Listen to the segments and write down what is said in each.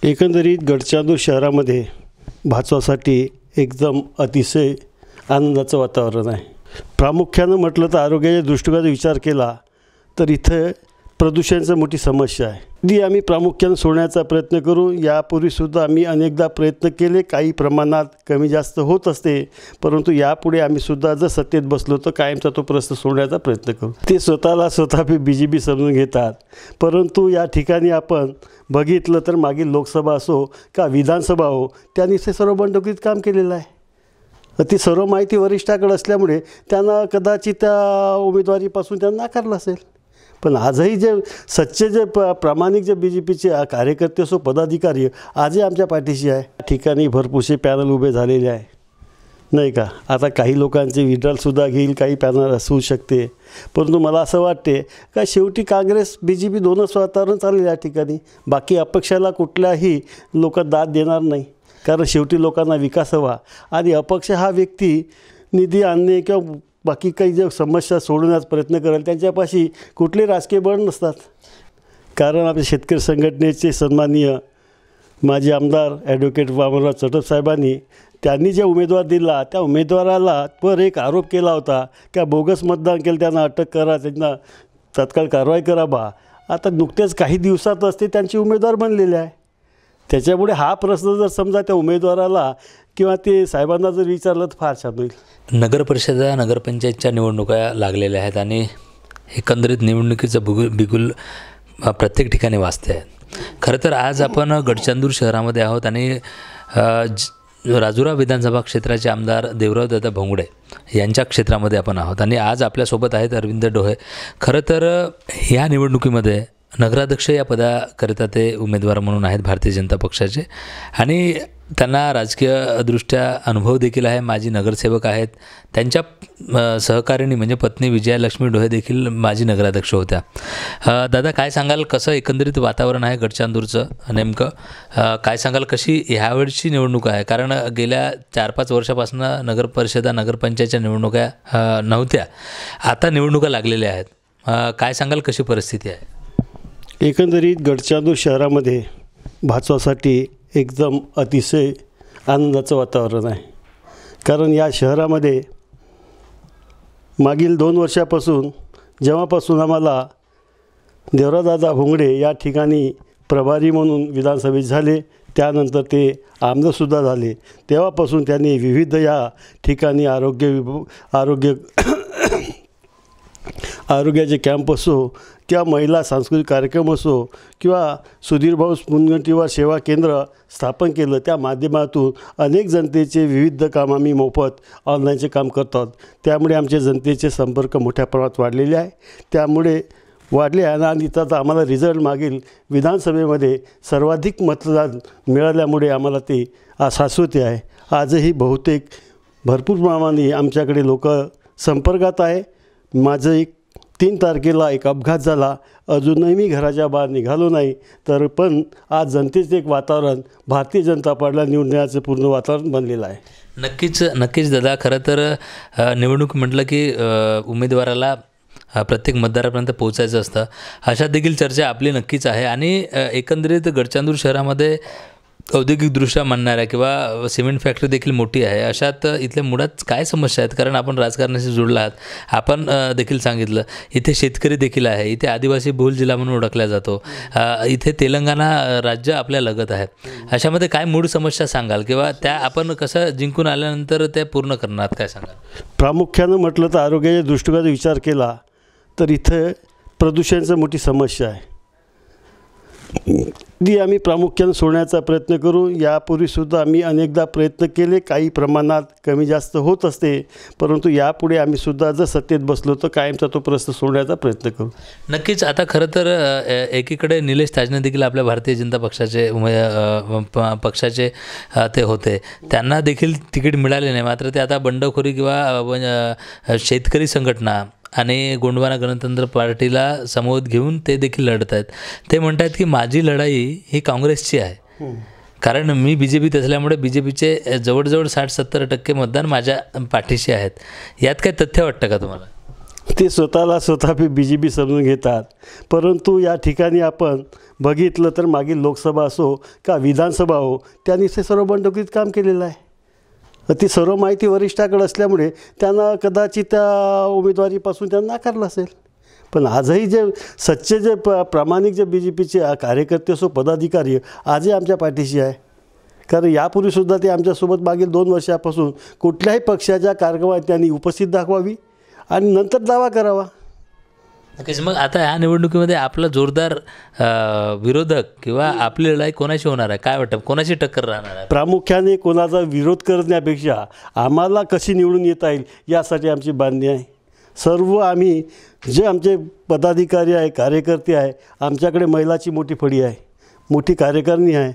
एकंदरीत गडचिरोली शहरामध्ये भाजपासाठी एकदम अतिशय आनंदाचं वातावरण आहे। प्रामुख्यानं म्हटलं तर आरोग्याच्या दृष्टिकोनाचा विचार केला तर इथं प्रदूषणाची मोठी समस्या आहे। ती आम्ही प्रामुख्यानं सोडण्याचा प्रयत्न करू। यापूर्वीसुद्धा आम्ही अनेकदा प्रयत्न केले, काही प्रमाणात कमी जास्त होत असते, परंतु यापुढे आम्ही सुद्धा जर सत्तेत बसलो तर कायमचा तो प्रश्न सोडण्याचा प्रयत्न करू। ते स्वतः BJP समजून घेतात, परंतु या ठिकाणी आपण बघितलं तर मागील लोकसभा असो का विधानसभा हो, त्यांनी ते सर्व बंडखोरीत काम केलेलं आहे। ती सर्व माहिती वरिष्ठाकडे असल्यामुळे त्यांना कदाचित त्या उमेदवारीपासून त्यांना नाकारलं असेल, पण आजही जे सच्चे जे प्रामाणिक जे BJPचे कार्यकर्ते असो पदाधिकारी आजही आमच्या पाठीशी आहे। ठिकाणी भरपूरसे पॅनल उभे झालेले आहे, नाही का। आता काही लोकांचे विड्रॉलसुद्धा घेईल, काही पॅनल असू शकते, परंतु मला असं वाटते का शेवटी काँग्रेस BJP दोनच वातावरण चाललेलं या ठिकाणी। बाकी अपक्षाला कुठल्याही लोक दाद देणार नाही, कारण शेवटी लोकांना विकास हवा आणि अपक्ष हा व्यक्ती निधी आणणे किंवा बाकी काही जे समस्या सोडवण्याचा प्रयत्न करेल त्यांच्यापाशी कुठले राजकीय बळ नसतात। कारण आपल्या शेतकरी संघटनेचे सन्माननीय माजी आमदार ॲडव्होकेट वामनराव चटप साहेबांनी त्यांनी जे उमेदवार दिला त्या उमेदवाराला पर एक आरोप केला होता का बोगस मतदान केलं, त्यांना अटक करा, त्यांना तत्काळ कारवाई करा बा। आता नुकतेच काही दिवसातच ते त्यांचे उमेदवार बनलेले आहे। त्याच्यामुळे हा प्रश्न जर समजा त्या उमेदवाराला किंवा ते साहेबांना जर विचारलं तर फार छान होईल। नगरपरिषदा नगरपंचायतच्या निवडणुका लागलेल्या आहेत आणि एकंदरीत निवडणुकीचं बिगुल प्रत्येक ठिकाणी वाजते आहे। खरं तर आज आपण गडचिरोली शहरामध्ये आहोत आणि राजुरा विधानसभा क्षेत्राचे आमदार देवरावदादा भोंगडे यांच्या क्षेत्रामध्ये आपण आहोत आणि आज आपल्यासोबत आहेत अरविंद डोहे। खरं तर ह्या निवडणुकीमध्ये नगराध्यक्ष या पदाकरिता ते उमेदवार म्हणून आहेत भारतीय जनता पक्षाचे आणि त्यांना राजकीयदृष्ट्या अनुभव देखील आहे। माजी नगरसेवक आहेत, त्यांच्या सहकारिणी म्हणजे पत्नी विजयालक्ष्मी डोहे देखील माजी नगराध्यक्ष होत्या। दादा, काय सांगाल, कसं एकंदरीत वातावरण आहे गडचिरोलीचं, नेमकं काय सांगाल, कशी ह्यावेळची निवडणूक आहे? कारण गेल्या 4-5 वर्षापासून नगरपरिषदा नगरपंचायतच्या निवडणुका नव्हत्या, आता निवडणुका लागलेल्या आहेत। काय सांगाल, कशी परिस्थिती आहे? एकंदरीत गडचिरोली शहरामध्ये भाजपासाठी एकदम अतिशय आनंदाचं वातावरण आहे। कारण या शहरामध्ये मागील 2 वर्षापासून जेव्हापासून आम्हाला देवरावदादा भोंगडे या ठिकाणी प्रभारी म्हणून विधानसभेत झाले, त्यानंतर ते आमदारसुद्धा झाले, तेव्हापासून त्यांनी विविध या ठिकाणी आरोग्याचे कॅम्प असो किंवा महिला सांस्कृतिक कार्यक्रम असो किंवा सुधीरभाऊ मुनगंटीवार सेवा केंद्र स्थापन केलं, त्या माध्यमातून अनेक जनतेचे विविध काम आम्ही मोफत ऑनलाईनचे काम करतात। त्यामुळे आमचे जनतेचे संपर्क मोठ्या प्रमाणात वाढलेले आहे, त्यामुळे वाढले आहे आणि त्याचा आम्हाला रिझल्ट मागील विधानसभेमध्ये सर्वाधिक मतदान मिळाल्यामुळे आम्हाला ते शाश्वती आहे। आजही बहुतेक भरपूर प्रमाणाने आमच्याकडे लोक संपर्कात आहे। माझं 3 तारखेला एक अपघात झाला, अजूनही मी घराच्या बाहेर निघालो नाही, तर पण आज जनतेचं एक वातावरण भारतीय जनता पार्टीला निवडण्याचं पूर्ण वातावरण बनलेलं आहे। नक्कीच दादा, खरं तर निवडणूक म्हटलं की उमेदवाराला प्रत्येक मतदारापर्यंत पोहोचायचं असतं, अशा देखील चर्चा आपली नक्कीच आहे। आणि एकंदरीत गडचिरोली शहरामध्ये औद्योगिकदृष्ट्या म्हणणाऱ्या किंवा सिमेंट फॅक्टरी देखील मोठी आहे, अशात इथल्या मुळात काय समस्या आहेत? कारण आपण राजकारणाशी जोडला आहात, आपण देखील सांगितलं इथे शेतकरी देखील आहे, इथे आदिवासी बहुल जिल्हा म्हणून ओळखला जातो, इथे तेलंगणा राज्य आपल्या लगत आहे। अशामध्ये काय मूळ समस्या सांगाल किंवा त्या आपण कसं जिंकून आल्यानंतर त्या पूर्ण करणार, काय सांगाल? प्रामुख्यानं म्हटलं तर आरोग्याच्या दृष्टिकोनाचा विचार केला तर इथं प्रदूषणाची मोठी समस्या आहे, ती आम्ही प्रामुख्यानं सोडण्याचा प्रयत्न करू। यापूर्वीसुद्धा आम्ही अनेकदा प्रयत्न केले, काही प्रमाणात कमी जास्त होत असते, परंतु यापुढे आम्ही सुद्धा जर सत्तेत बसलो तर कायमचा तो प्रश्न सोडण्याचा प्रयत्न करू। नक्कीच। आता खरं तर एकीकडे निलेश ताजने देखील आपल्या भारतीय जनता पक्षाचे ते होते, त्यांना देखील तिकीट मिळाले नाही, मात्र ते आता बंडखोरी किंवा शेतकरी संघटना आणि गोंडवाना गणतंत्र पार्टीला समोर घेऊन ते देखील लढत आहेत। ते म्हणतात की माझी लढाई ही काँग्रेसची आहे, कारण मी BJPत असल्यामुळे BJPचे जवळजवळ 60-70% मतदान माझ्या पाठीशी आहेत। यात काय तथ्य वाटतं का तुम्हाला? ते स्वतः BJP समजून घेतात, परंतु या ठिकाणी आपण बघितलं तर मागील लोकसभा असो का विधानसभा हो, त्यांनी ते सर्व बंडखोरीत काम केलेलं आहे. ती सर्व माहिती वरिष्ठाकडे असल्यामुळे त्यांना कदाचित त्या उमेदवारीपासून त्यांना नाकारलं असेल. पण आजही जे सच्चे जे प्रामाणिक जे BJPचे कार्यकर्ते असो पदाधिकारी आजही आमच्या पाठीशी आहे. कारण यापूर्वीसुद्धा ते आमच्यासोबत मागील 2 वर्षापासून कुठल्याही पक्षाच्या कार्यक्रमात त्यांनी उपस्थित दाखवावी आणि नंतर दावा करावा. नक्कीच. मग आता ह्या निवडणुकीमध्ये आपला जोरदार विरोधक किंवा आपली लढाई कोणाशी होणार आहे, काय वाटतं, कोणाची टक्कर राहणार आहे? प्रामुख्याने कोणाचा विरोध करण्यापेक्षा आम्हाला कशी निवडून येता येईल यासाठी आमची बांधणी आहे. सर्व आम्ही जे आमचे पदाधिकारी आहे, कार्यकर्ते आहे, आमच्याकडे महिलाची मोठी फळी आहे, मोठी कार्यकारिणी आहे,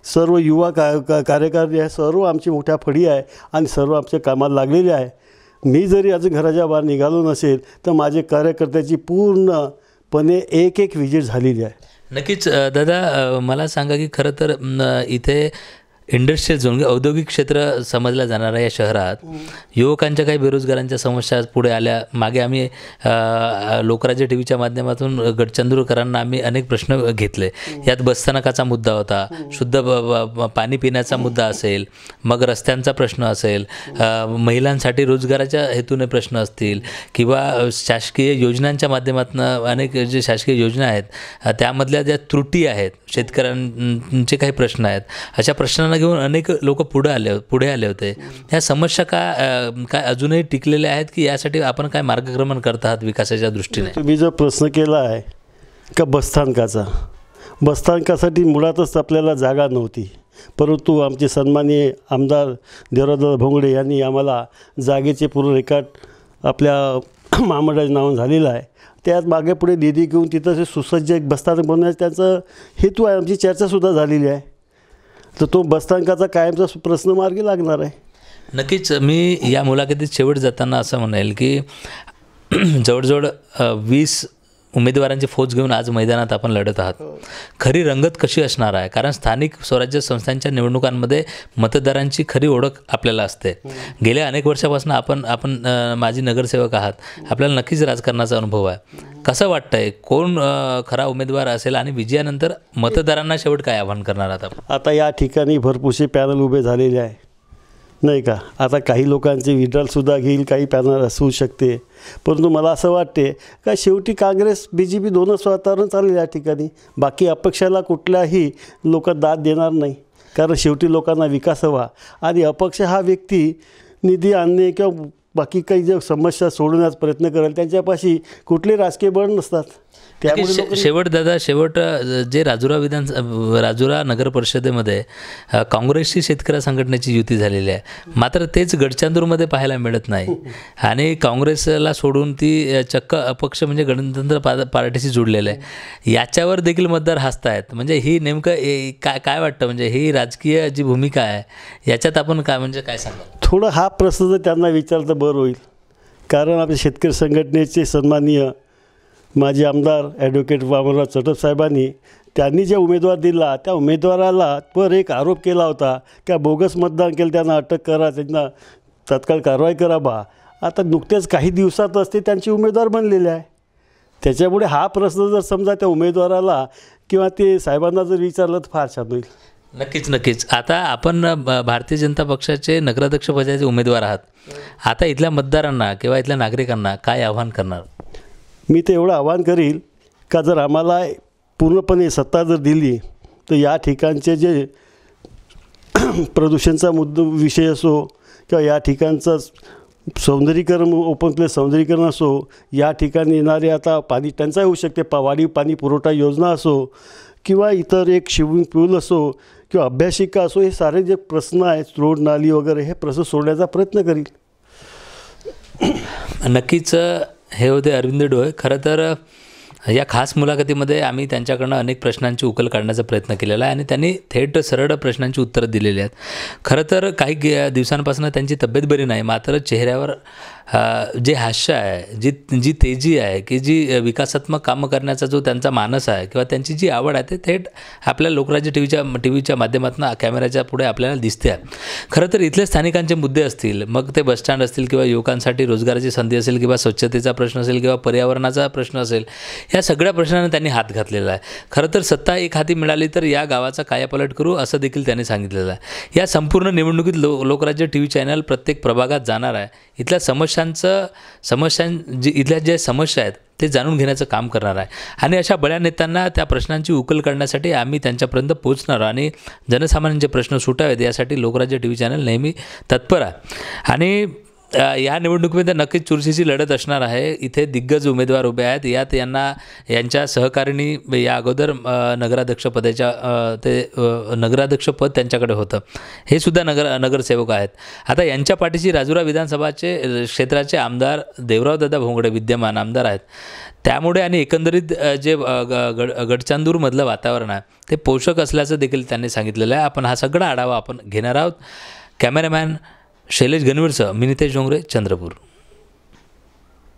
सर्व युवा कार्यकारिणी आहे, सर्व आमची मोठ्या फळी आहे आणि सर्व आमच्या कामाला लागलेले आहे. मी जरी अजून घराच्या बाहेर निघालो नसेल तर माझे कार्यकर्त्याची पूर्णपणे एक व्हिजिट झालेली आहे. नक्कीच. दादा, मला सांगा की खरं तर इथे इंडस्ट्रियल झोन औद्योगिक क्षेत्र समजल्या जाणाऱ्या या शहरात युवकांच्या काही बेरोजगारांच्या समस्या पुढे आल्या. मागे आम्ही लोकराज्य TVच्या माध्यमातून गडचंद्रकरांना आम्ही अनेक प्रश्न घेतले. यात बसस्थानकाचा मुद्दा होता, शुद्ध पाणी पिण्याचा मुद्दा असेल, मग रस्त्यांचा प्रश्न असेल, महिलांसाठी रोजगाराच्या हेतूने प्रश्न असतील किंवा शासकीय योजनांच्या माध्यमातून अनेक जे शासकीय योजना आहेत त्यामधल्या ज्या त्रुटी आहेत, शेतकऱ्यांचे काही प्रश्न आहेत, अशा प्रश्नांना घेऊन अनेक लोक पुढे आले होते. ह्या समस्या काय अजूनही टिकलेल्या आहेत की यासाठी आपण काय मार्गक्रमण करत आहात विकासाच्या दृष्टीने? तुम्ही जो प्रश्न केला आहे का बसस्थानकासाठी मुळातच आपल्याला जागा नव्हती, परंतु आमचे सन्माननीय आमदार देवराजदादा भोंगडे यांनी आम्हाला जागेचे पूर्ण रेकॉर्ड आपल्या महामंडळाच्या नावानं झालेलं आहे. त्यात मागे पुढे निधी घेऊन तिथं जे सुसज्ज एक बसस्थानक बनवण्याचा त्यांचा हेतू आहे. आमची चर्चासुद्धा झालेली आहे. तर तो बसस्थानकाचा कायमचा प्रश्न मार्गी लागणार आहे. नक्कीच. मी या मुलाखतीत शेवट जाताना असं म्हणेल की जवळजवळ 20 उमेदवारांची फौज घेऊन आज मैदानात आपण लढत आहात. खरी रंगत कशी असणार आहे? कारण स्थानिक स्वराज्य संस्थांच्या निवडणुकांमध्ये मतदारांची खरी ओळख आपल्याला असते. गेल्या अनेक वर्षापासून आपण माजी नगरसेवक आहात, आपल्याला नक्कीच राजकारणाचा अनुभव आहे. कसं वाटतंय, कोण खरा उमेदवार असेल आणि विजयानंतर मतदारांना शेवट काय आवाहन करणार आहात? आता या ठिकाणी भरपूरसे पॅनल उभे झालेले आहे, नाही का? आता काही लोकांचे विड्रॉलसुद्धा घेईल, काही पॅनल असू शकते. परंतु मला असं वाटते का शेवटी काँग्रेस BJP दोनच वातावरण चालेल या ठिकाणी. बाकी अपक्षाला कुठल्याही लोक दाद देणार नाही, कारण शेवटी लोकांना विकास हवा आणि अपक्ष हा व्यक्ती निधी आणणे किंवा बाकी काही जे समस्या सोडवण्याचा प्रयत्न करेल त्यांच्यापाशी कुठले राजकीय बळ नसतात. त्यामुळे शेवट जे राजुरा नगर परिषदेमध्ये काँग्रेसची शेतकरी संघटनेची युती झालेली आहे, मात्र तेच गडचंद्रमध्ये पाहायला मिळत नाही आणि काँग्रेसला सोडून ती चक्क अपक्ष म्हणजे गणतंत्र पार्टीशी जुडलेलं आहे. याच्यावर देखील मतदार हसतायत. म्हणजे ही नेमकं काय वाटतं, म्हणजे ही राजकीय जी भूमिका आहे याच्यात आपण काय सांगा? थोडं हा प्रश्न जर त्यांना विचारलं बरं होईल. कारण आपल्या शेतकरी संघटनेचे सन्माननीय माजी आमदार ॲडव्होकेट वामनराव चटप साहेबांनी त्यांनी जे उमेदवार दिला त्या उमेदवाराला वर एक आरोप केला होता की बोगस मतदान केलं, त्यांना अटक करा, त्यांना तत्काळ कारवाई करा बा. आता नुकतेच काही दिवसातच ते त्यांचे उमेदवार बनलेले आहे. त्याच्यामुळे हा प्रश्न जर समजा त्या उमेदवाराला किंवा ते साहेबांना जर विचारलं तर फार छान होईल. नक्कीच. आता आपण भारतीय जनता पक्षाचे नगराध्यक्ष पदाचे उमेदवार आहात. आता इथल्या मतदारांना किंवा इथल्या नागरिकांना काय आव्हान करणार? मी तर एवढं आवाहन करील का जर आम्हाला पूर्णपणे सत्ता जर दिली तर या ठिकाणचे जे प्रदूषणचा विषय असो किंवा या ठिकाणचं सौंदर्यीकरण, ओपन प्लेस सौंदर्यीकरण असो, या ठिकाणी येणारे आता पाणी टंचाई होऊ शकते, वाढीव पाणी पुरवठा योजना असो किंवा इतर एक स्विमिंग पूल असो किंवा अभ्यासिका असो, हे सारे जे प्रश्न आहेत, रोड नाली वगैरे, हे प्रश्न सोडण्याचा प्रयत्न करील. नक्कीच. हे होते अरविंद डोळे. खरं तर या खास मुलाखतीमध्ये आम्ही त्यांच्याकडनं अनेक प्रश्नांची उकल काढण्याचा प्रयत्न केलेला आहे आणि त्यांनी थेट सरळ प्रश्नांची उत्तरं दिलेली आहेत. खरं तर काही दिवसांपासून त्यांची तब्येत बरी नाही, मात्र चेहऱ्यावर जे हास्य आहे, जी तेजी आहे, की जी विकासात्मक कामं करण्याचा जो त्यांचा मानस आहे किंवा त्यांची जी आवड आहे ते थेट आपल्या लोकराज्य टीव्हीच्या माध्यमातून कॅमेऱ्याच्या पुढे आपल्याला दिसते आहे. खरं तर इथले स्थानिकांचे मुद्दे असतील, मग ते बसस्टँड असतील किंवा युवकांसाठी रोजगाराची संधी असेल किंवा स्वच्छतेचा प्रश्न असेल किंवा पर्यावरणाचा प्रश्न असेल, या सगळ्या प्रश्नांना त्यांनी हात घातलेला आहे. खरं तर सत्ता एक हाती मिळाली तर या गावाचा कायापालट करू असं देखील त्यांनी सांगितलेलं आहे. या संपूर्ण निवडणुकीत लोकराज्य टीव्ही चॅनल प्रत्येक प्रभागात जाणार आहे. इथल्या इथल्या ज्या समस्या आहेत ते जाणून घेण्याचं काम करणार आहे आणि अशा बड्या नेत्यांना त्या प्रश्नांची उकल करण्यासाठी आम्ही त्यांच्यापर्यंत पोहोचणार आणि जनसामान्यांचे प्रश्न सुटावेत यासाठी लोकराज्य टीव्ही चॅनल नेहमी तत्पर आहे. आणि या निवडणुकीमध्ये नक्कीच चुरशीची लढत असणार आहे. इथे दिग्गज उमेदवार उभे आहेत. यात यांच्या सहकारिणी या अगोदर नगराध्यक्षपद त्यांच्याकडे होतं. हे सुद्धा नगरसेवक आहेत. आता यांच्या पाठीशी राजुरा विधानसभाचे क्षेत्राचे आमदार देवरावदादा भोंगडे विद्यमान आमदार आहेत. त्यामुळे आणि एकंदरीत जे गडचांदूरमधलं वातावरण आहे ते पोषक असल्याचं देखील त्यांनी सांगितलेलं आहे. आपण हा सगळा आढावा घेणार आहोत. कॅमेरामॅन शैलेश गणवीरसह मी नितेश डोंगरे, चंद्रपूर.